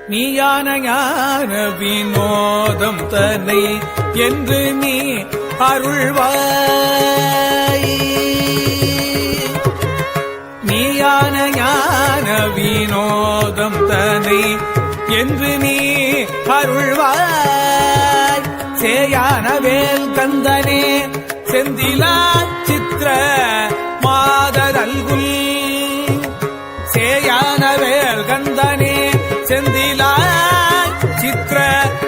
நீயான ஞான வினோதம் தன்னை என்று நீ அருள்வாய். நீயான ஞான வினோதம் தன்னை என்று நீ அருள்வாய். சேயான வேல் கந்தனே செந்திலா சித்திர மாதரல்குல். சேயான வேல் கந்தனே செந்திலா சித்திர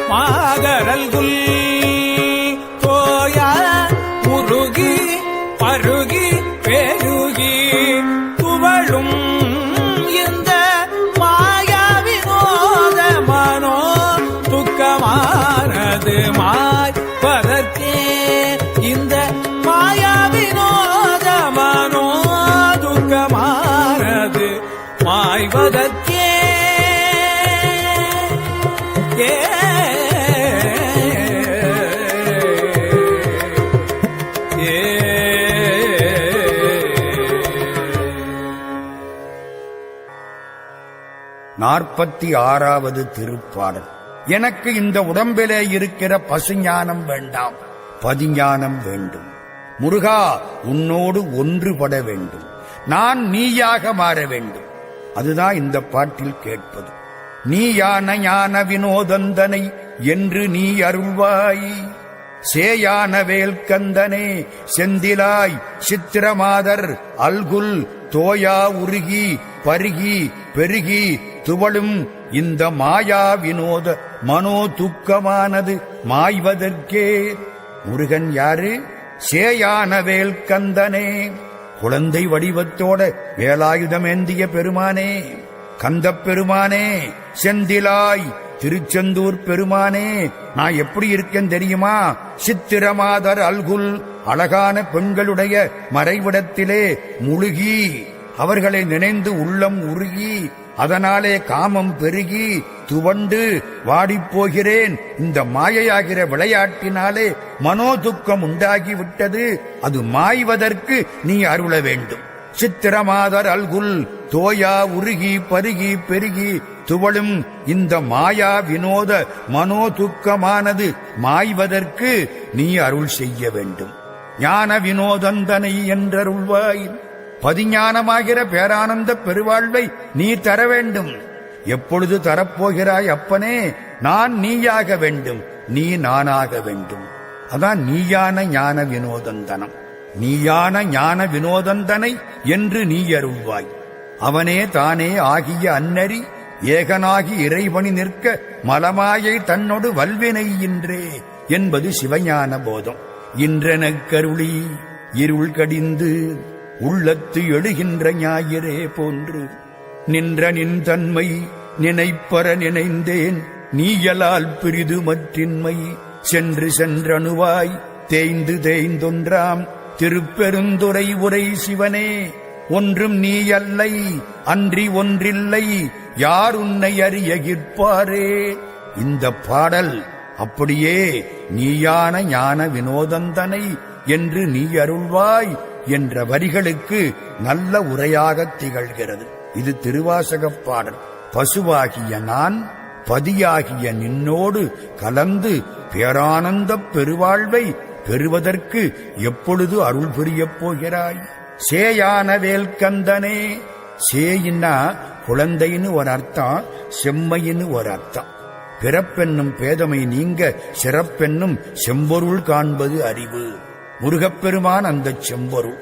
மாதரல்குல். தோயா முருகி பருகி பெருகி துவளும் இந்த மாயா வினோத மனோ துக்கமானது மாய்வதற்கே. இந்த மாயா வினோத மனோ துக்கமானது மாய்வதற்கே. நாற்பத்தி திருப்பாடல். எனக்கு இந்த உடம்பிலே இருக்கிற பசுஞானம் வேண்டாம், பதிஞானம் வேண்டும். முருகா, உன்னோடு ஒன்றுபட வேண்டும். நான் நீயாக மாற வேண்டும். அதுதான் இந்த பாட்டில் கேட்பது. நீயான ஞான வினோதந்தனை என்று நீ அருள்வாய். சேயான வேல்கந்தனே செந்திலாய் சித்திரமாதர் அல்குல். தோயா உருகி பருகி பெருகி துவளும் இந்த மாயா வினோத மனோ துக்கமானது மாய்வதற்கே. முருகன் யாரு? சேயான வேல்கந்தனே, குழந்தை வடிவத்தோட வேலாயுதமேந்திய பெருமானே, கந்தப் பெருமானே, செந்திலாய் திருச்செந்தூர் பெருமானே. நான் எப்படி இருக்கேன் தெரியுமா? சித்திரமாதர் அல்குல், அழகான பெண்களுடைய மறைவிடத்திலே முழுகி அவர்களை நினைந்து உள்ளம் உருகி அதனாலே காமம் பெருகி துவண்டு வாடிப்போகிறேன். இந்த மாயையாகிற விளையாட்டினாலே மனோதுக்கம் உண்டாகிவிட்டது. அது மாய்வதற்கு நீ அருள வேண்டும். சித்திரமாதர் அல்குல், தோயா உருகி பருகி பெருகி துவளும் இந்த மாயா வினோத மனோதுக்கமானது மாய்வதற்கு நீ அருள் செய்ய வேண்டும். ஞான வினோதந்தனை என்றருள்வாய். பதிஞானமாகிற பேரானந்த பெருவாழ்வை நீ தர வேண்டும். எப்பொழுது தரப்போகிறாய் அப்பனே? நான் நீயாக வேண்டும், நீ நானாக வேண்டும். அதான் நீயான ஞான வினோதந்தனம். நீயான ஞான வினோதந்தனை என்று நீ அருள்வாய். அவனே தானே ஆகிய அன்னறி ஏகனாகி இறைவனி நிற்க மலமாயை தன்னொடு வல்வினை இன்றே என்பது சிவஞான போதம். இன்றெனக்கருளி இருள் கடிந்து உள்ளத்து எழுகின்ற ஞாயிறே போன்று நின்ற நின் தன்மை நினைப்பற நினைந்தேன். நீயலால் பிரிது மற்றின்மை சென்று சென்றணுவாய் தேய்ந்து தேய்ந்தொன்றாம் திருப்பெருந்துரை உரை சிவனே. ஒன்றும் நீ அல்லை அன்றி ஒன்றில்லை, யார் உன்னை அறியகிற்பாரே. இந்த பாடல் அப்படியே நீயான ஞான வினோதந்தனை என்று நீ அருள்வாய் என்ற வரிகளுக்கு நல்ல உரையாக திகழ்கிறது. இது திருவாசகப் பாடல். பசுவாகிய நான் பதியாகிய நின்னோடு கலந்து பேரானந்தப் பெருவாழ்வை பெறுவதற்கு எப்பொழுது அருள் புரியப் போகிறாய்? சேயான வேல்கந்தனே. சேயின்னா குழந்தைன்னு ஒரு அர்த்தம், செம்மைன்னு ஒரு அர்த்தம். பிறப்பென்னும் பேதமை நீங்க சிறப்பென்னும் செம்பொருள் காண்பது அறிவு. முருகப்பெருமான் அந்த செம்பொருள்.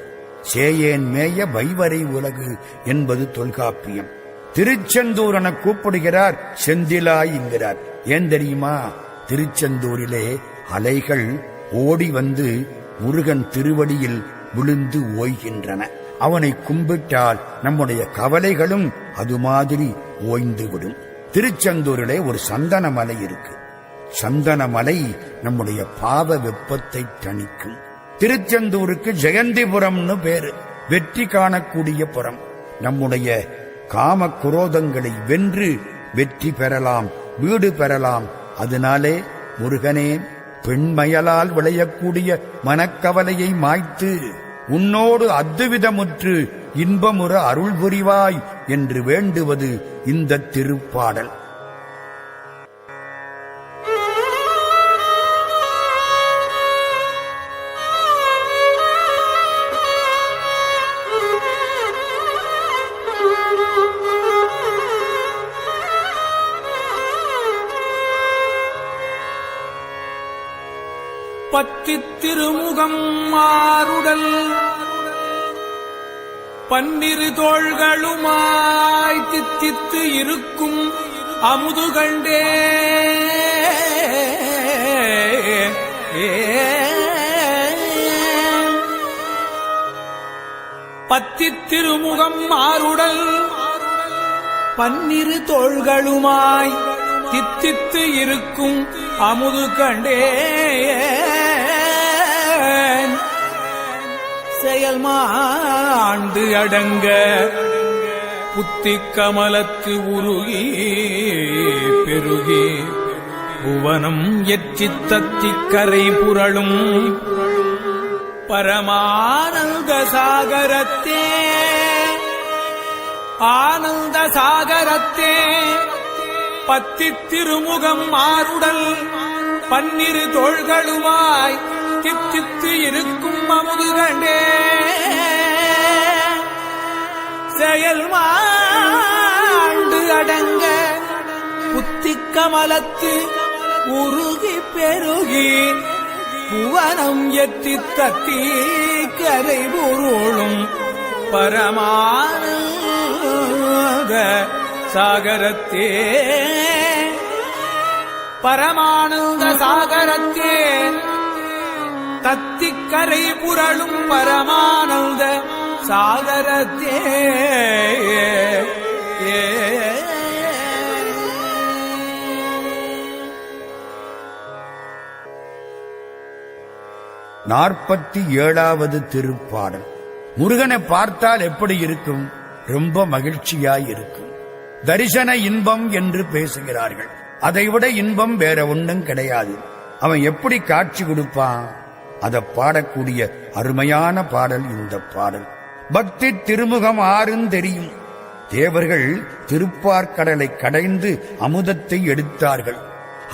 சேயேன் மேய வைவரை உலகு என்பது தொல்காப்பியம். திருச்செந்தூர் என கூப்பிடுகிறார், செந்திலாய் என்கிறார். ஏன் தெரியுமா? திருச்செந்தூரிலே அலைகள் ஓடி வந்து முருகன் திருவடியில் விழுந்து ஓய்கின்றன. அவனை கும்பிட்டால் நம்முடைய கவலைகளும் அது மாதிரி ஓய்ந்துவிடும். திருச்செந்தூரிலே ஒரு சந்தன மலை இருக்கு. சந்தன மலை நம்முடைய பாவ வெப்பத்தை தணிக்கும். திருச்செந்தூருக்கு ஜெயந்திபுரம்னு பேரு, வெற்றி காணக்கூடிய புறம். நம்முடைய காம குரோதங்களை வென்று வெற்றி பெறலாம், வீடு பெறலாம். அதனாலே முருகனே, பெண்மயலால் விளையக்கூடிய மனக்கவலையை மாய்த்து உன்னோடு அத்துவிதமுற்று இன்பமுற அருள் புரிவாய் என்று வேண்டுவது இந்த திருப்பாடல். பத்தித் திருமுகம் மாறுடல் பன்னிரு தோள்களுமாய் தித்தித்து இருக்கும் அமுது கண்டே பத்தித் திருமுகம் மாறுடல் பன்னிரு தோள்களுமாய் தித்தித்து இருக்கும் அமுது கண்டே செயல் மாண்டு அடங்க புத்திக் கமலத்து உருகி பெருகி புவனம் எற்றித் தத்திக் கரை புரளும் பரமானந்த சாகரத்தே ஆனந்த சாகரத்தே பத்தித் திருமுகம் மாறுடல் பன்னிரு தோள்களுமாய் தித்தித்து இருக்கும் அமுது கண்டே செயல் மாண்டு அடங்க புத்திக் கமலத்து உருகி பெருகி புவனம் எத்தித் தத்தி கரை பொருளும் பரமானந்த சாகரத்தே பரமானந்த சாகரத்தே தத்திக்கரை புரளும் பரமானந்த சாகரத்தே நாற்பத்தி ஏழாவது திருப்பாடல். முருகனை பார்த்தால் எப்படி இருக்கும்? ரொம்ப மகிழ்ச்சியாய் இருக்கும். தரிசன இன்பம் என்று பேசுகிறார்கள். அதைவிட இன்பம் வேற ஒன்றும் கிடையாது. அவன் எப்படி காட்சி கொடுப்பான்? அதை பாடக்கூடிய அருமையான பாடல் இந்த பாடல். பக்தி திருமுகம் ஆறும் தெரியும். தேவர்கள் திருப்பார்கடலை கடைந்து அமுதத்தை எடுத்தார்கள்.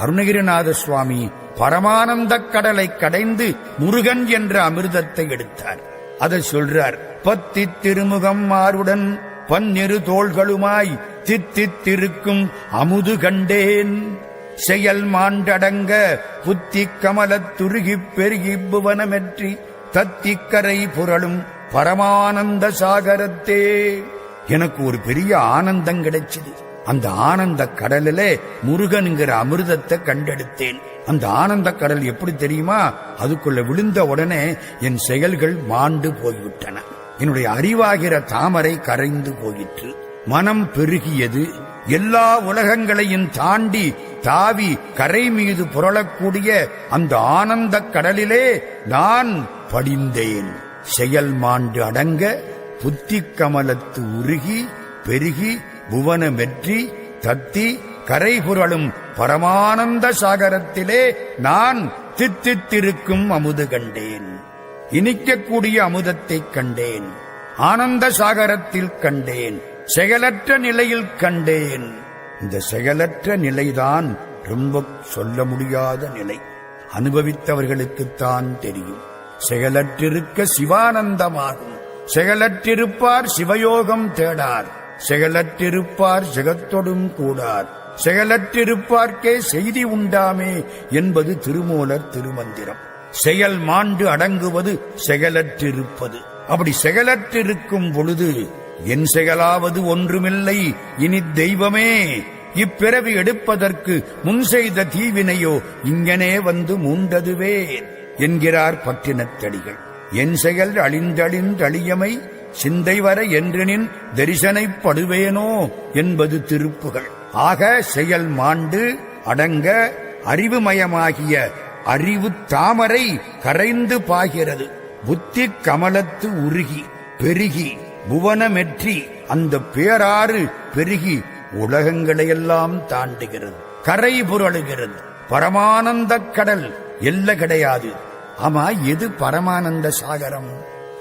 அருணகிரிநாத சுவாமி பரமானந்த கடலை கடைந்து முருகன் என்ற அமிர்தத்தை எடுத்தார். அதை சொல்றார். பத்தி திருமுகம் மாறுடன் பன்னிரு தோள்களுமாய் தித்தித்திருக்கும் அமுது கண்டேன் செயல் மாண்டடங்க புத்தி கமலத்துருகிப் பெருகி புவனமெற்றி தத்திக்கரை புரளும் பரமானந்த சாகரத்தே. எனக்கு ஒரு பெரிய ஆனந்தம் கிடைச்சது. அந்த ஆனந்த கடலிலே முருகன்கிற அமிர்தத்தை கண்டெடுத்தேன். அந்த ஆனந்த கடல் எப்படி தெரியுமா? அதுக்குள்ள விழுந்த உடனே என் செயல்கள் மாண்டு போய்விட்டன. என்னுடைய அறிவாகிற தாமரை கரைந்து போயிற்று. மனம் பெருகியது. எல்லா உலகங்களையும் தாண்டி தாவி கரை மீது புரளக்கூடிய அந்த ஆனந்த கடலிலே நான் படிந்தேன். செயல் மாண்டு அடங்க புத்தி கமலத்து உருகி பெருகி புவனமெற்றி தத்தி கரை புரளும் பரமானந்த சாகரத்திலே நான் தித்தித்திருக்கும் அமுது கண்டேன். இனிக்கக்கூடிய அமுதத்தை கண்டேன். ஆனந்த சாகரத்தில் கண்டேன். செயலற்ற நிலையில் கண்டேன். இந்த செயலற்ற நிலைதான் ரொம்ப சொல்ல முடியாத நிலை. அனுபவித்தவர்களுக்குத்தான் தெரியும். செயலற்றிருக்க சிவானந்தமாகும். செயலற்றிருப்பார் சிவயோகம் தேடார். செயலற்றிருப்பார் ஜெகத்தொடும் கூடார். செயலற்றிருப்பார்க்கே செய்தி உண்டாமே என்பது திருமூலர் திருமந்திரம். செயல் மாண்டு அடங்குவது செயலற்றிருப்பது. அப்படி செயலற்றிருக்கும் பொழுது என் செயலாவது ஒன்றுமில்லை, இனி தெய்வமே இப்பிறவி எடுப்பதற்கு முன் செய்த தீவினையோ இங்கனே வந்து மூண்டதுவே என்கிறார் பட்டினத்தடிகள். என் செயல் அழிந்தழிந்தழியமை சிந்தை வர என்றெனின் தரிசனைப்படுவேனோ என்பது திருப்புகள். ஆக செயல் மாண்டு அடங்க அறிவுமயமாகிய அறிவு தாமரை கரைந்து பாய்கிறது. புத்தி கமலத்து உருகி பெருகி புவனமெற்றி அந்த பேராறு பெருகி உலகங்களையெல்லாம் தாண்டுகிறது. கரை புரளுகிறது. பரமானந்த கடல் எல்ல கிடையாது. ஆமா, எது பரமானந்த சாகரம்?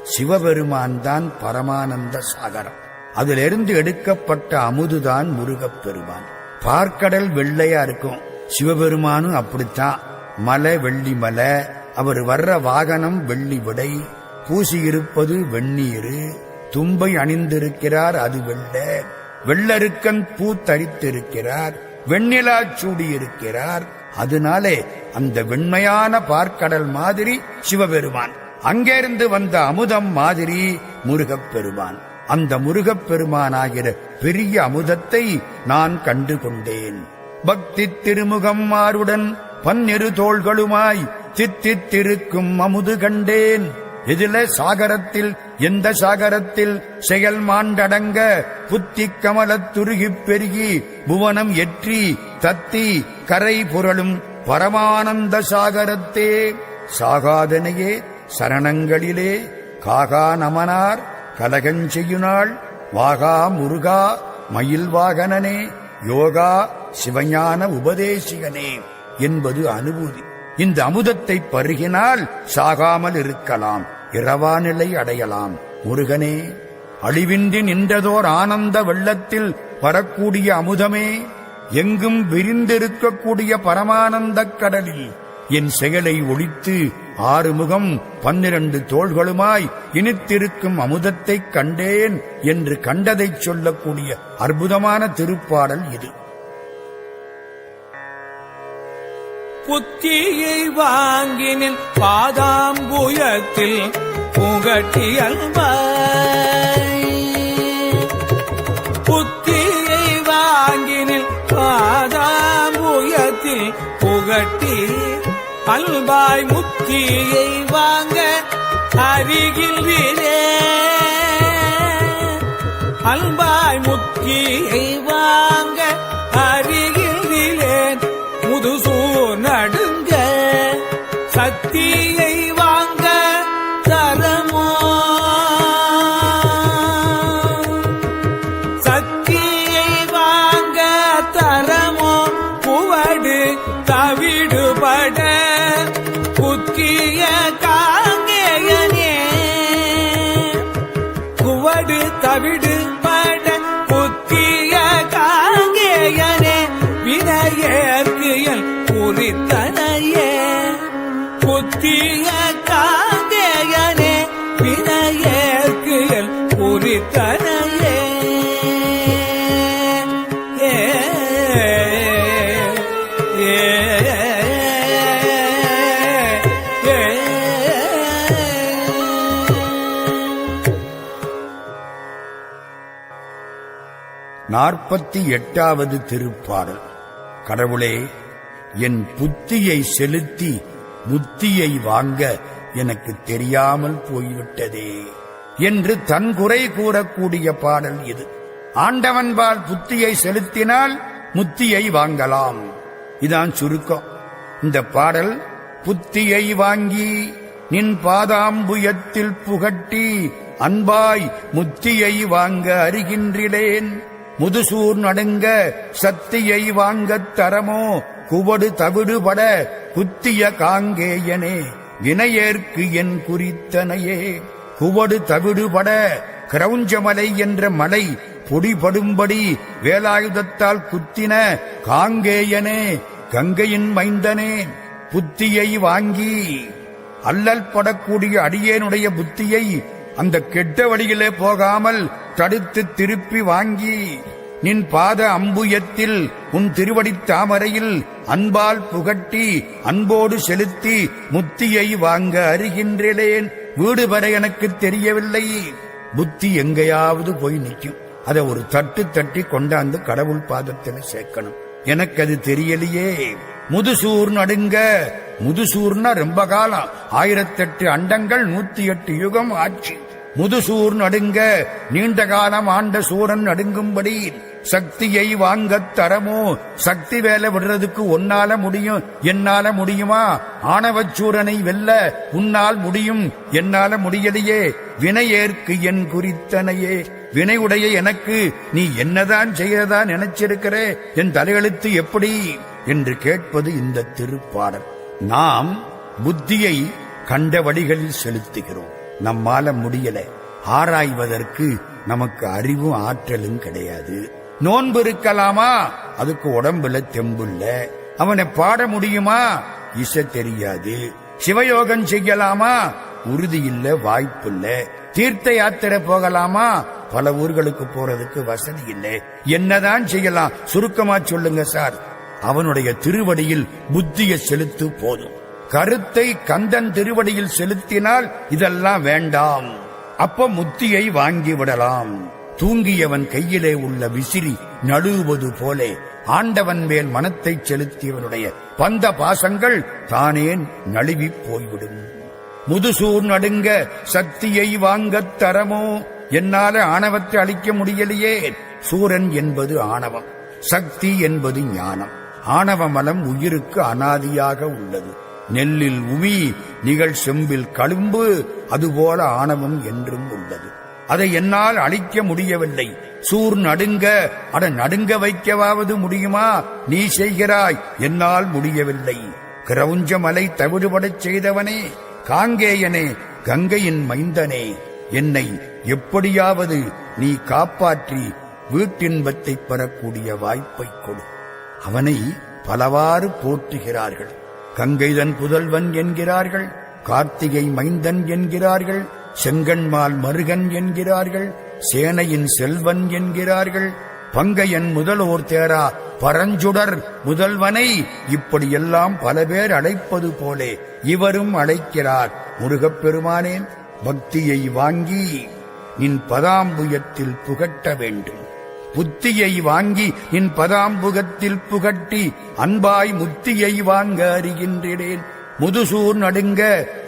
சிவபெருமான் தான் பரமானந்த சாகரம். அதிலிருந்து எடுக்கப்பட்ட அமுதுதான் முருகப்பெருமான். பார்க்கடல் வெள்ளையா இருக்கும். சிவபெருமானும் அப்படித்தான். மலை வெள்ளி மலை. அவர் வர்ற வாகனம் வெள்ளி விடை. பூசியிருப்பது வெந்நீரு. தும்பை அணிந்திருக்கிறார், அது வெள்ள. வெள்ளருக்கன் பூ தரித்திருக்கிறார். வெண்ணிலா சூடியிருக்கிறார். அதனாலே அந்த வெண்மையான பார்க்கடல் மாதிரி சிவபெருமான், அங்கிருந்து வந்த அமுதம் மாதிரி முருகப்பெருமான். அந்த முருகப்பெருமானாகிற பெரிய அமுதத்தை நான் கண்டு கொண்டேன். பக்தி திருமுகம் மாறுடன் பன்னிரு தோள்களுமாய் சித்தித்திருக்கும் அமுது கண்டேன். இதில சாகரத்தில், எந்த சாகரத்தில் செயல் மாண்டடங்க புத்தி கமலத்துருகிப் பெருகி புவனம் எற்றி தத்தி கரை புரளும் பரமானந்த சாகரத்தே. சாகாதனையே சரணங்களிலே காகா நமனார் கலகஞ்செய்யுநாள் வாகா முருகா மயில் வாகனனே யோகா சிவஞான உபதேசிகனே என்பது அனுபூதி. இந்த அமுதத்தை பருகினால் சாகாமல் இருக்கலாம், இரவா நிலை அடையலாம். முருகனே, அழிவின்றி நின்றதோர் ஆனந்த வெள்ளத்தில் வரக்கூடிய அமுதமே, எங்கும் விரிந்திருக்கக்கூடிய பரமானந்தக் கடலில் என் செயலை ஒழித்து 6 முகம் 12 தோள்களுமாய் இனித்திருக்கும் அமுதத்தைக் கண்டேன் என்று கண்டதைச் சொல்லக்கூடிய அற்புதமான திருப்பாடல் இது. புத்தியை வாங்கினில் பாதாம்புயத்தில் புகட்டியல்வாய். புத்தியை வாங்கினில் பாதாம்புயத்தில் புகட்டி அல்பாய். முத்தியை வாங்க அருகில்விலே அல்பாய். முத்தியை வாங்க அருகில்விலே முதுசூர் நடுங்க சக்தியை வாங்க தரமோ. சக்தியை வாங்க தரமோ புவடு தவிடுபட புத்திய காங்கேயனே. புவடு தவிடுபட புத்திய காங்கேயனே வினையேற்கியல் குறித்தனையே. புத்திய காங்கேயனே வினையேற்கியல் குறித்தனையே. நாற்பத்தி 8வது திருப்பாடல். கடவுளே, என் புத்தியை செலுத்தி முத்தியை வாங்க எனக்கு தெரியாமல் போய்விட்டதே என்று தன் குறை கூறக்கூடிய பாடல் இது. ஆண்டவன்பால் புத்தியை செலுத்தினால் முத்தியை வாங்கலாம். இதான் சுருக்கம். இந்த பாடல் புத்தியை வாங்கி நின் பாதாம்புயத்தில் புகட்டி அன்பாய் முத்தியை வாங்க அருகின்றிலேன். முதுசூர் நடுங்க சத்தியை வாங்கத் தரமோ குவடு தவிடுபட குத்திய காங்கேயனே வினையேற்கு என் குறித்தனையே. குவடு தவிடுபட கிரௌஞ்சமலை என்ற மலை பொடிபடும்படி வேலாயுதத்தால் குத்தின காங்கேயனே கங்கையின் மைந்தனே புத்தியை வாங்கி அல்லல் படக்கூடிய அடியேனுடைய புத்தியை அந்த கெட்ட வழியிலே போகாமல் தடுத்து திருப்பி வாங்கி நின் பாத அம்புயத்தில் உன் திருவடித் தாமரையில் அன்பால் புகட்டி அன்போடு செலுத்தி முத்தியை வாங்க அருகின்றேன். வீடு வர எனக்கு தெரியவில்லை. புத்தி எங்கேயாவது போய் நிற்கும். அதை ஒரு தட்டு தட்டி கொண்டாந்து கடவுள் பாதத்தில் சேர்க்கணும். எனக்கு அது தெரியலையே. முதுசூர் நடுங்க, முதுசூர்னா ரொம்ப காலம், 1008 அண்டங்கள் 108 யுகம் ஆட்சி. முதுசூர் நடுங்க நீண்ட காலம் ஆண்ட சூரன் நடுங்கும்படி சக்தியை வாங்கத் தரமோ. சக்தி வேலை விடுறதுக்கு உன்னால முடியும், என்னால முடியுமா? ஆணவச்சூரனை வெல்ல உன்னால் முடியும், என்னால முடியலையே. வினையேற்கு என் குறித்தனையே. வினையுடைய எனக்கு நீ என்னதான் செய்யறதா நினைச்சிருக்கிற? என் தலையெழுத்து எப்படி என்று கேட்பது இந்த திருப்பாடல். நாம் புத்தியை கண்ட வழிகளில் செலுத்துகிறோம். நம்மால முடியல. ஆராய்வதற்கு நமக்கு அறிவும் ஆற்றலும் கிடையாது. நோன்பு இருக்கலாமா? அதுக்கு உடம்புல தெம்புல்ல. அவனை பாட முடியுமா? இசை தெரியாது. சிவயோகம் செய்யலாமா? உறுதி இல்ல, வாய்ப்பில்ல. தீர்த்த யாத்திரை போகலாமா? பல ஊர்களுக்கு போறதுக்கு வசதி இல்லை. என்னதான் செய்யலாம்? சுருக்கமா சொல்லுங்க சார். அவனுடைய திருவடியில் புத்தியை செலுத்து போதும். கருத்தை கந்தன் திருவடியில் செலுத்தினால் இதெல்லாம் வேண்டாம். அப்ப முத்தியை வாங்கி விடலாம். தூங்கியவன் கையிலே உள்ள விசிறி நழுவுவது போலே ஆண்டவன் மேல் மனத்தை செலுத்தியவனுடைய பந்த பாசங்கள் தானே நழுவி போய்விடும். முதுசூர் நடுங்க சக்தியை வாங்கத் தரமோ. என்னால ஆணவத்தை அழிக்க முடியலையே. சூரன் என்பது ஆணவம், சக்தி என்பது ஞானம். ஆணவ மலம் உயிருக்கு அனாதியாக உள்ளது. நெல்லில் உமி நிகழ் செம்பில் களும்பு, அதுபோல ஆணவம் என்றும் உள்ளது. அதை என்னால் அழிக்க முடியவில்லை. சூர் நடுங்க, அட நடுங்க வைக்கவாவது முடியுமா? நீ செய்கிறாய், என்னால் முடியவில்லை. கிரவுஞ்ச மலை தவிடுபடச் செய்தவனே, காங்கேயனே, கங்கையின் மைந்தனே, என்னை எப்படியாவது நீ காப்பாற்றி வீட்டின்பத்தை பெறக்கூடிய வாய்ப்பை கொடு. அவனை பலவாறு போற்றுகிறார்கள். கங்கைதன் புதல்வன் என்கிறார்கள், கார்த்திகை மைந்தன் என்கிறார்கள், செங்கண்மால் மருகன் என்கிறார்கள், சேனையின் செல்வன் என்கிறார்கள், பங்கையன் முதலோர் தேரா பரஞ்சுடர் முதல்வனை இப்படியெல்லாம் பல பேர் அழைப்பது போலே இவரும் அழைக்கிறார். முருகப்பெருமானே, பக்தியை வாங்கி நின் பதாம்புயத்தில் புகட்ட வேண்டும். புத்தியை வாங்கி நின் பதாம்புகத்தில் புகட்டி அன்பாய் முத்தியை வாங்க அறிகின்றேன். முதுசூர் நடுங்க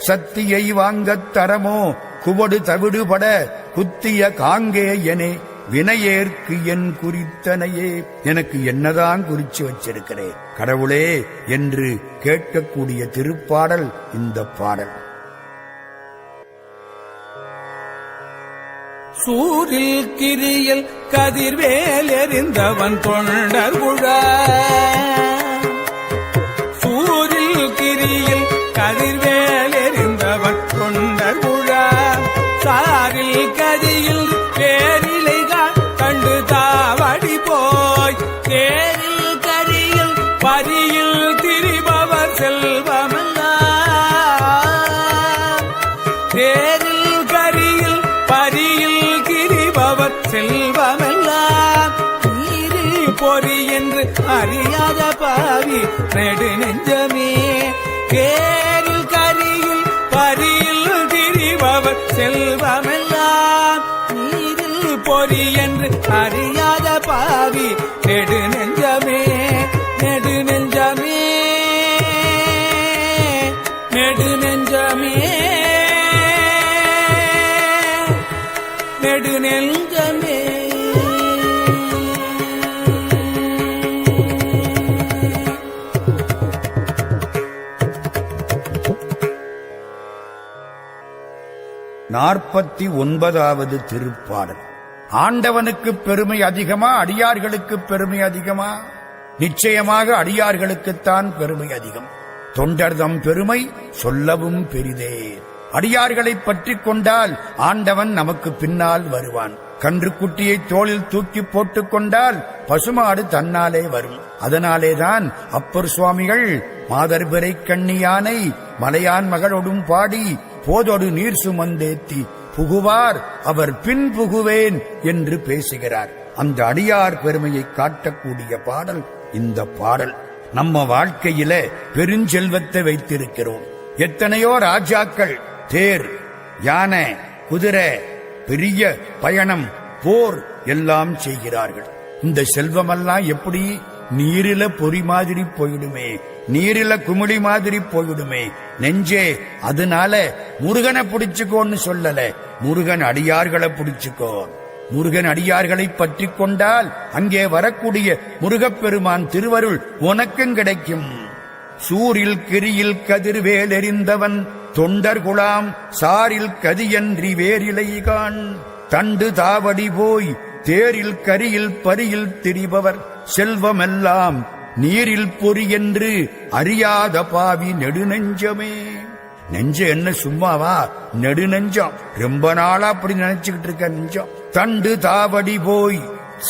சத்தியை வாங்கத் தரமோ. குவடு தவிடுபட குத்திய காங்கேயனே, வினையேற்கு என் குறித்தனையே. எனக்கு என்னதான் குறிச்சு வச்சிருக்கிறேன் கடவுளே என்று கேட்கக்கூடிய திருப்பாடல் இந்த பாடல். சூரில் கிரியில் கதிர்வேல் எறிந்தவன் தொண்டர் உழா. சூரில் கிரியில் கதிர்வேல் எறிந்தவன் தொண்டர் உழா. சாரில் கதியில் பேரிலைகள் கண்டு தாவடி போய் தேரில் கரியில் பரியில் திரிபவர் செல்வமெல்லாம். தேரில் கரியில் பரியில் கிரிபவர் செல்வமெல்லாம். நீரில் பொறி என்று அறியாத பாவி நெடு நெஞ்சமே. தேரில் கரியில் பரியில் திரிபவர் செல்வமெல்லாம். நீரில் பொறி என்று அறியாத பாவி நெடு நெஞ்சமே. நெடு நெஞ்சமே, நெடு நெஞ்சமே, நெடு நெஞ்சமே. நாற்பத்தி 49வது திருப்பாடல். ஆண்டவனுக்கு பெருமை அதிகமா, அடியார்களுக்கு பெருமை அதிகமா? நிச்சயமாக அடியார்களுக்குத்தான் பெருமை அதிகம். தொண்டர்தம் பெருமை சொல்லவும் பெரிதே. அடியார்களை பற்றிக் கொண்டால் ஆண்டவன் நமக்கு பின்னால் வருவான். கன்றுக்குட்டியை தோளில் தூக்கி போட்டுக் கொண்டால் பசுமாடு தன்னாலே வரும். அதனாலேதான் அப்பர் சுவாமிகள் மாதர்பிறை கண்ணியானை மலையான் மகளோடும் பாடி போதொடு நீர் சுமந்தேத்தி புகுவார் அவர் பின் புகுவேன் என்று பேசுகிறார். அந்த அடியார் பெருமையை காட்டக்கூடிய பாடல் இந்த பாடல். நம்ம வாழ்க்கையில பெருஞ்செல்வத்தை வைத்திருக்கிறோம். எத்தனையோ ராஜாக்கள் தேர், யானை, குதிரை, பெரிய பயணம், போர் எல்லாம் செய்கிறார்கள். இந்த செல்வமெல்லாம் எப்படி நீரில பொறி மாதிரி போயிடுமே, நீரில குமிழி மாதிரி போயிடுமே. நெஞ்சே, அதனால முருகனை பிடிச்சுக்கோன்னு சொல்லல, முருகன் அடியார்களை பிடிச்சுக்கோ. முருகன் அடியார்களை பற்றி கொண்டால் அங்கே வரக்கூடிய முருகப்பெருமான் திருவருள் உனக்கும் கிடைக்கும். சூரில் கிரியில் கதிர்வேல் எறிந்தவன் தொண்டர் குலாம் சாரில் கதியன்றி வேரிலைகான். தண்டு தாவடி போய் தேரில் கரியில் பரியில் திரிபவர் செல்வமெல்லாம் நீரில் பொறி என்று அறியாத பாவி நெடுநெஞ்சமே. நெஞ்ச என்ன சும்மாவா? நெடுநெஞ்சம். ரொம்ப நாளா அப்படி நினைச்சுக்கிட்டு இருக்க நெஞ்சம். தண்டு தாவடி போய்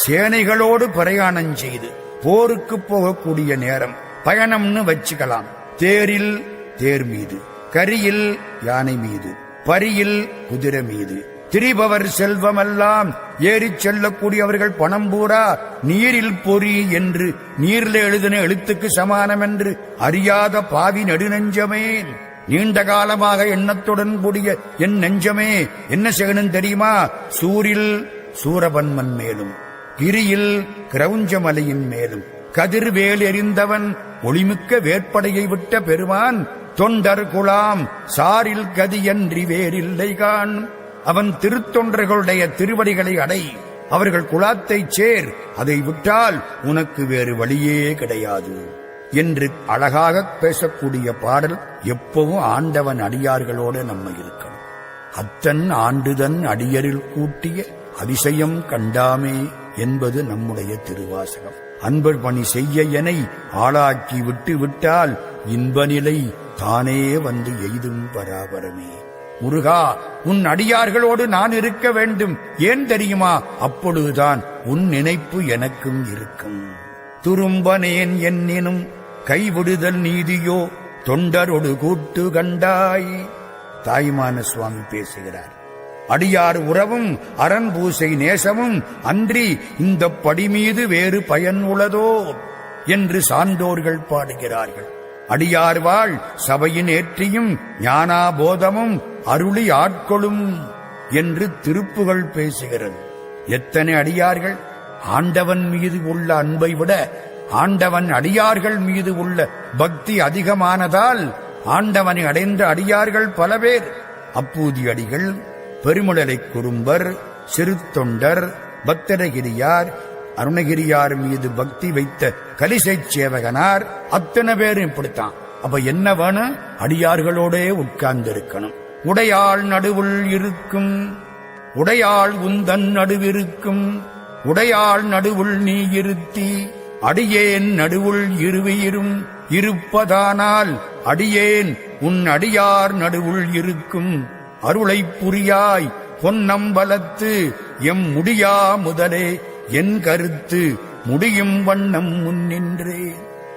சேனைகளோடு பிரயாணம் செய்து போருக்கு போகக்கூடிய நேரம் பயணம்னு வச்சுக்கலாம். தேரில் தேர் மீது, கரியில் யானை மீது, பரியில் குதிரை மீது, திரிபவர் செல்வமெல்லாம் ஏறிச் செல்லக்கூடியவர்கள் பணம் பூரா நீரில் பொறி என்று நீரில் எழுதின எழுத்துக்கு சமானம் என்று அறியாத பாவி நெடுநெஞ்சமே, நீண்ட காலமாக எண்ணத்துடன் கூடிய என் நெஞ்சமே என்ன செய்யணும் தெரியுமா? சூரில் சூரபன்மன் மேலும், கிரியில் கிரவுஞ்சமலையின் மேலும் கதிர்வேல் எறிந்தவன் ஒளிமிக்க வேற்படையை விட்ட பெருமான் தொண்டர் குலாம் சாரில் கதியன்றி வேறில்லைகான். அவன் திருத்தொண்டர்களுடைய திருவடிகளை அடை, அவர்கள் குலாத்தைச் சேர், அதை விட்டால் உனக்கு வேறு வழியே கிடையாது என்று அழகாக பேசக்கூடிய பாடல் எப்பவும் ஆண்டவன் அடியார்களோடு நம்ம இருக்கணும். அத்தன் ஆண்டுதன் அடியரில் கூட்டிய அதிசயம் கண்டாமே என்பது நம்முடைய திருவாசகம். அன்பர் பணி செய்ய என ஆளாக்கி விட்டு விட்டால் இன்ப நிலை தானே வந்து எய்தும் பராபரமே. முருகா, உன் அடியார்களோடு நான் இருக்க வேண்டும். ஏன் தெரியுமா? அப்பொழுதுதான் உன் நினைப்பு எனக்கும் இருக்கும். துரும்பனேன் என்னினும் கைவிடுதல் நீதியோ தொண்டரொடு கூட்டு கண்டாய். தாய்மான சுவாமி பேசுகிறார். அடியார் உறவும் அரண் பூசை நேசமும் அன்றி இந்த படி மீது வேறு பயன் உளதோ என்று சான்றோர்கள் பாடுகிறார்கள். அடியார் வாழ் சபையின் ஏற்றியும் ஞானாபோதமும் அருளி ஆட்கொளும் என்று திருப்புகள் பேசுகிறது. எத்தனை அடியார்கள்! ஆண்டவன் மீது உள்ள அன்பை விட ஆண்டவன் அடியார்கள் மீது உள்ள பக்தி அதிகமானதால் ஆண்டவனை அடைந்த அடியார்கள் பல பேர். அப்பூதி அடிகள், பெருமுடலை குறும்பர், சிறு தொண்டர், பக்தரகிரியார், அருணகிரியார் மீது பக்தி வைத்த கலிசைச் சேவகனார், அத்தனை பேரும் இப்படித்தான். அப்ப என்ன வேணும்? அடியார்களோடே உட்கார்ந்து இருக்கணும். உடையாள் நடுவுள் இருக்கும், உடையாள் உந்தன் நடுவிருக்கும், உடையாள் நடுவுள் நீ இருத்தி, அடியேன் நடுவுள் இருவியிரும் இருப்பதானால் அடியேன் உன் அடியார் நடுவுள் இருக்கும். அருளைப் புரியாய் பொன்னம்பலத்து எம் முடியா முதலே என் கருத்து முடியும் வண்ணம் முன்னின்றே.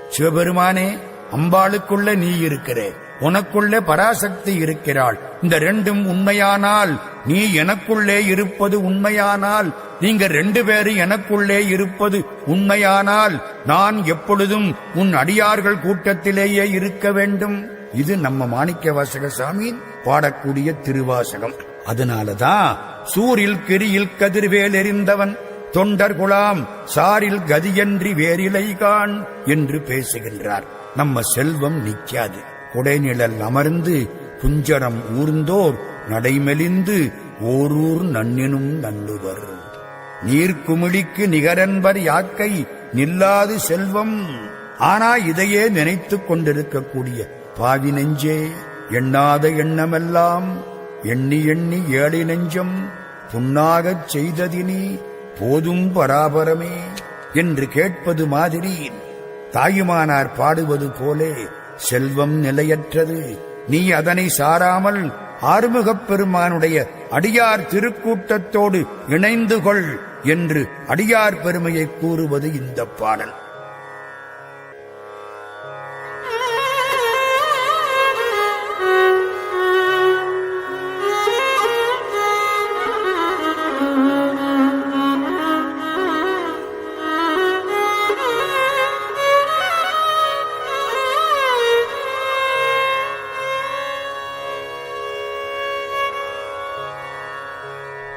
சிவபெருமானே, அம்பாளுக்குள்ள நீ இருக்கிறே, உனக்குள்ளே பராசக்தி இருக்கிறாள். இந்த ரெண்டும் உண்மையானால், நீ எனக்குள்ளே இருப்பது உண்மையானால், நீங்க ரெண்டு பேரும் எனக்குள்ளே இருப்பது உண்மையானால், நான் எப்பொழுதும் உன் அடியார்கள் கூட்டத்திலேயே இருக்க வேண்டும். இது நம்ம மாணிக்க வாசக சாமி பாடக்கூடிய திருவாசகம். அதனாலதான் சூரில் கிரியில் கதிர்வேல் எறிந்தவன் தொண்டர் குலாம் சாரில் கதியன்றி வேறிலைகான் என்று பேசுகின்றார். நம்ம செல்வம் நிற்காது. கொடைநிழல் அமர்ந்து குஞ்சரம் ஊர்ந்தோர் நடைமெலிந்து ஓரூர் நன்னினும் நன்னுவர். நீர்க்குமிழிக்கு நிகரன்பர் யாக்கை நில்லாது செல்வம். ஆனா இதையே நினைத்துக் கொண்டிருக்கக்கூடிய பாவி நெஞ்சே, எண்ணாத எண்ணமெல்லாம் எண்ணி எண்ணி ஏழை நெஞ்சம் புண்ணாகச் செய்ததினி போதும் பராபரமே என்று கேட்பது மாதிரி தாயுமானார் பாடுவது போலே செல்வம் நிலையற்றது. நீ அதனை சாராமல் ஆறுமுகப் பெருமானுடைய அடியார் திருக்கூட்டத்தோடு இணைந்து கொள் என்று அடியார் பெருமையை கூறுவது இந்த பாடல்.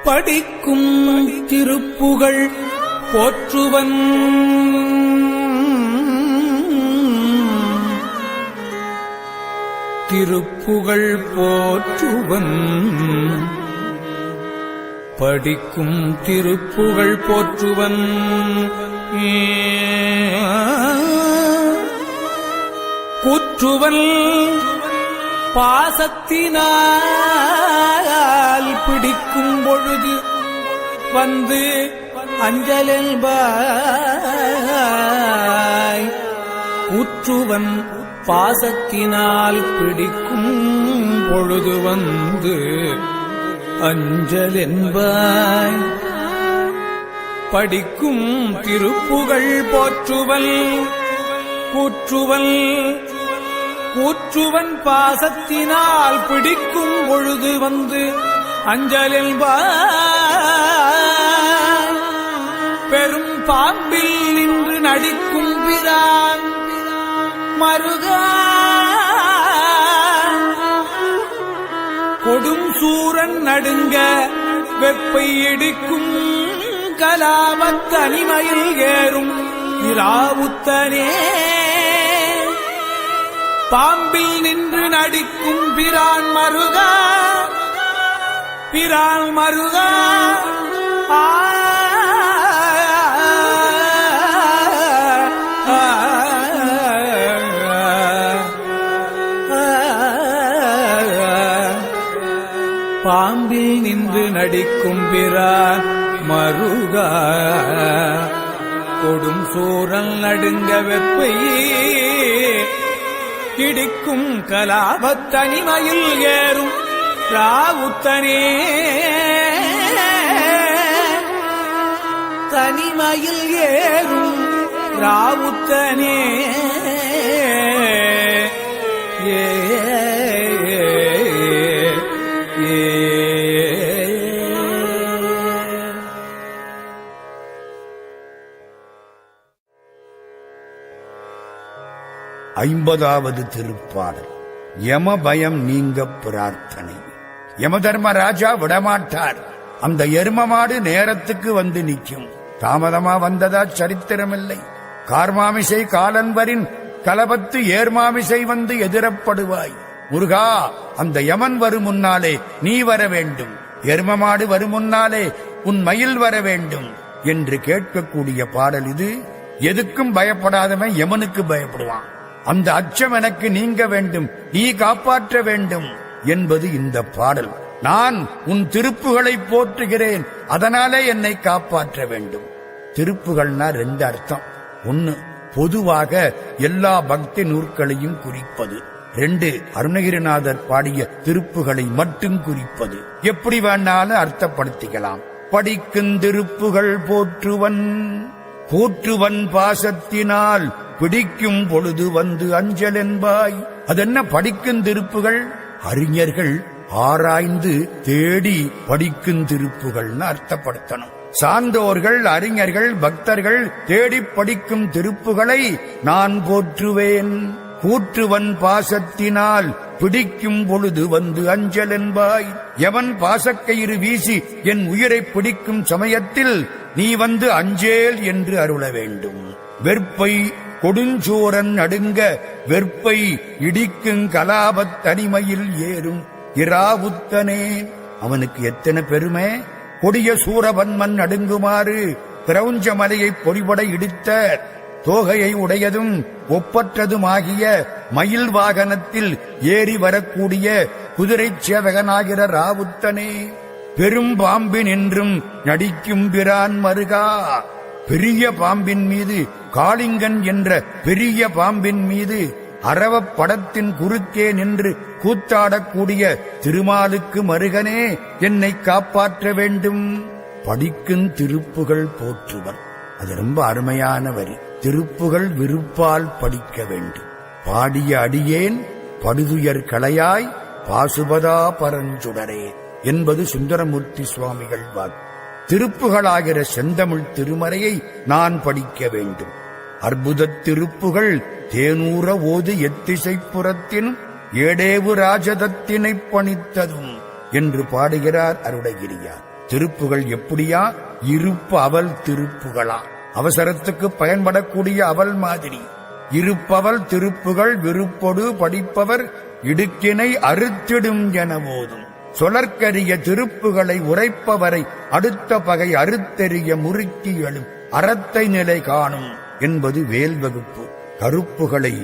படிக்கும் திருப்புகழ் போற்றுவன் திருப்புகழ் போற்றுவன் படிக்கும் திருப்புகழ் போற்றுவன் கூற்றுவன் பாசத்தினால் பிடிக்கும் பொழுது வந்து அஞ்சலென்பாய். கூற்றுவன் பாசத்தினால் பிடிக்கும் பொழுது வந்து அஞ்சலென்பாய். படிக்கும் திருப்புகழ் போற்றுவல் கூற்றுவல் கூற்றுவன் பாசத்தினால் பிடிக்கும் பொழுது வந்து அஞ்சலென்பாய் பெரும் பாம்பில் நின்று நடிக்கும் பிரான் மருகா கொடும் சூரன் நடுங்க வெப்பை இடிக்கும் கலாபத் தனிமையில் ஏறும் இராவுத்தனே பாம்பில் நின்று நடிக்கும் பிரான் மருகா பிரான் மருகா பாம்பில் நின்று நடிக்கும் பிரான் மருகா கொடும் சூரல் நடுங்க வெப்பை இடிக்கும் கலாபத் தனிமையில் ஏறும் ராவுத்தனே தனிமையில் ஏறும் ராவுத்தனே ஏ ஐம்பதாவது திருப்பாடல். யம பயம் நீங்க பிரார்த்தனை. யமதர்மராஜா விடமாட்டார். அந்த எருமமாடு நேரத்துக்கு வந்து நிற்கும். தாமதமா வந்ததா சரித்திரமில்லை. கார்மாமிசை காலன்வரின் கலபத்து ஏர்மாமிசை வந்து எதிரப்படுவாய். முருகா, அந்த யமன் வரும் முன்னாலே நீ வர வேண்டும், எருமமாடு வரும் முன்னாலே உன் மயில் வர வேண்டும் என்று கேட்கக்கூடிய பாடல் இது. எதுக்கும் பயப்படாதவன் யமனுக்கு பயப்படுவான். அந்த அச்சம் எனக்கு நீங்க வேண்டும், நீ காப்பாற்ற வேண்டும் என்பது இந்த பாடல். நான் உன் திருப்புகளை போற்றுகிறேன், அதனாலே என்னை காப்பாற்ற வேண்டும். திருப்புகள்னா ரெண்டு அர்த்தம். ஒன்னு, பொதுவாக எல்லா பக்தி நூற்களையும் குறிப்பது. ரெண்டு, அருணகிரிநாதர் பாடிய திருப்புகளை மட்டும் குறிப்பது. எப்படி வேணாலும் அர்த்தப்படுத்திக்கலாம். படிக்கும் திருப்புகள் போற்றுவன் போற்றுவன் பாசத்தினால் பிடிக்கும் பொழுது வந்து அஞ்சலென்பாய். அதென்ன படிக்கும் திருப்புகள்? அறிஞர்கள் ஆராய்ந்து தேடி படிக்கும் திருப்புகள்னு அர்த்தப்படுத்தணும். சான்றோர்கள், அறிஞர்கள், பக்தர்கள் தேடி படிக்கும் திருப்புகளை நான் போற்றுவேன். கூற்றுவன் பாசத்தினால் பிடிக்கும் பொழுது வந்து அஞ்சலென்பாய். எவன் பாசக்கயிறு வீசி என் உயிரை பிடிக்கும் சமயத்தில் நீ வந்து அஞ்சேல் என்று அருள வேண்டும். வெற்பை கொடுஞ்சூரன் நடுங்க வெற்பை இடிக்கும் கலாபத் தனிமையில் ஏறும் இராவுத்தனே. அவனுக்கு எத்தனை பெருமை! கொடிய சூரபன்மன் நடுங்குமாறு கிரௌஞ்ச மலையை பொறிபட இடித்த தோகையை உடையதும் ஒப்பற்றதுமாகிய மயில் வாகனத்தில் ஏறி வரக்கூடிய குதிரை சேவகனாகிற ராவுத்தனே. பெரும் பாம்பின் என்றும் நடிக்கும் பிரான் மருகா. பெரிய பாம்பின் மீது, காளிங்கன் என்ற பெரிய பாம்பின் மீது அரவப் படத்தின் குறுக்கே நின்று கூத்தாடக்கூடிய திருமாலுக்கு மருகனே, என்னை காப்பாற்ற வேண்டும். படிக்கும் திருப்புகள் போற்றுவர். அது ரொம்ப அருமையான வரி. திருப்புகள் விருப்பால் படிக்க வேண்டும். பாடிய அடியேன் படுதுயர் களையாய் பாசுபதா பரஞ்சுடரே என்பது சுந்தரமூர்த்தி சுவாமிகள் வாக்கு. திருப்புகளாகிற செந்தமிழ் திருமறையை நான் படிக்க வேண்டும். அற்புதத் திருப்புகள் தேனூர ஓது எத்திசைப்புறத்தினும் ஏடேவு ராஜதத்தினைப் பணித்ததும் என்று பாடுகிறார் அருணகிரியார். திருப்புகள் எப்படியா? இருப்பு அவல் திருப்புகளா? அவசரத்துக்கு பயன்படக்கூடிய அவல் மாதிரி. இருப்பவல் திருப்புகள் விருப்பொடு படிப்பவர் இடுக்கினை அறுத்திடும் என போதும். சொலற்கரிய திருப்புகளை உரைப்பவரை அடுத்த பகை அறுத்தெறிய முறுக்கி எழும் அறத்தை நிலை காணும் என்பது வேல் வகுப்பு. கருப்புகளை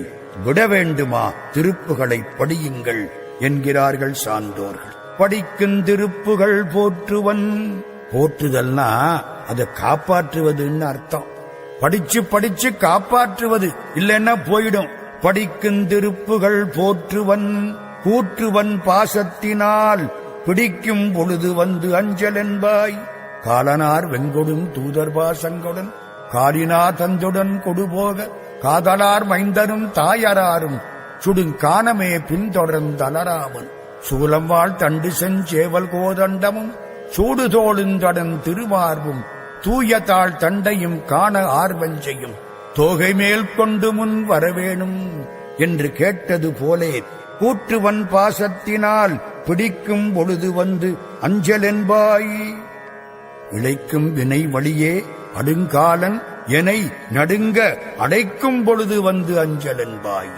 விட வேண்டுமா? திருப்புகளை படியுங்கள் என்கிறார்கள் சான்றோர்கள். படிக்கும் திருப்புகள் போற்றுவன். போற்றுதல்னா அதை காப்பாற்றுவதுன்னு அர்த்தம். படிச்சு படிச்சு காப்பாற்றுவது, இல்லைன்னா போயிடும். படிக்கும் திருப்புகள் போற்றுவன். கூற்றுவன் பாசத்தினால் பிடிக்கும் பொழுது வந்து அஞ்சலென்பாய். காலனார் வெங்கொடும் தூதர் பாசங்களுடன் காலினா தந்துடன் கொடுபோக காதலார் மைந்தரும் தாயராரும் சுடுங்கானமே பின்தொடர்ந்தலராமல் சூலம்வாள் தண்டு செஞ்சேவல் கோதண்டமும் சூடுதோளுந்தடன் திருமார்பும் தூய தாழ் தண்டையும் காண ஆர்வஞ்செய்யும் தோகை மேல் கொண்டு முன் வரவேணும் என்று கேட்டது போலே கூற்றுவன் பாசத்தினால் பிடிக்கும் பொழுது வந்து அஞ்சலென்பாய். இழைக்கும் வினை வழியே அடுங்காலன் எனை நடுங்க அடைக்கும் பொழுது வந்து அஞ்சலென்பாய்.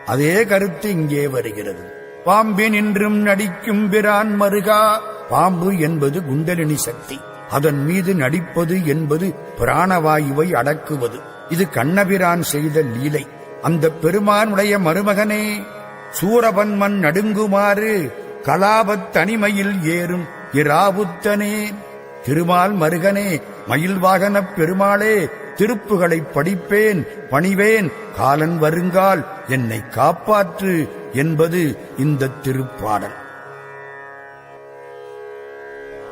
அதே கருத்து இங்கே வருகிறது. பாம்பினின்றும் நடிக்கும் பிரான் மருகா. பாம்பு என்பது குண்டலினி சக்தி. அதன் மீது நடிப்பது என்பது பிராணவாயுவை அடக்குவது. இது கண்ணபிரான் செய்த லீலை. அந்த பெருமானுடைய மருமகனே, சூரபன்மன் நடுங்குமாறு கலாபத் தனிமையில் ஏறும் இராவுத்தனே, திருமால் மருகனே, மயில் வாகனப் பெருமாளே, திருப்புகளை படிப்பேன் பணிவேன், காலன் வருங்கால் என்னை காப்பாற்று என்பது இந்த திருப்பாடல்.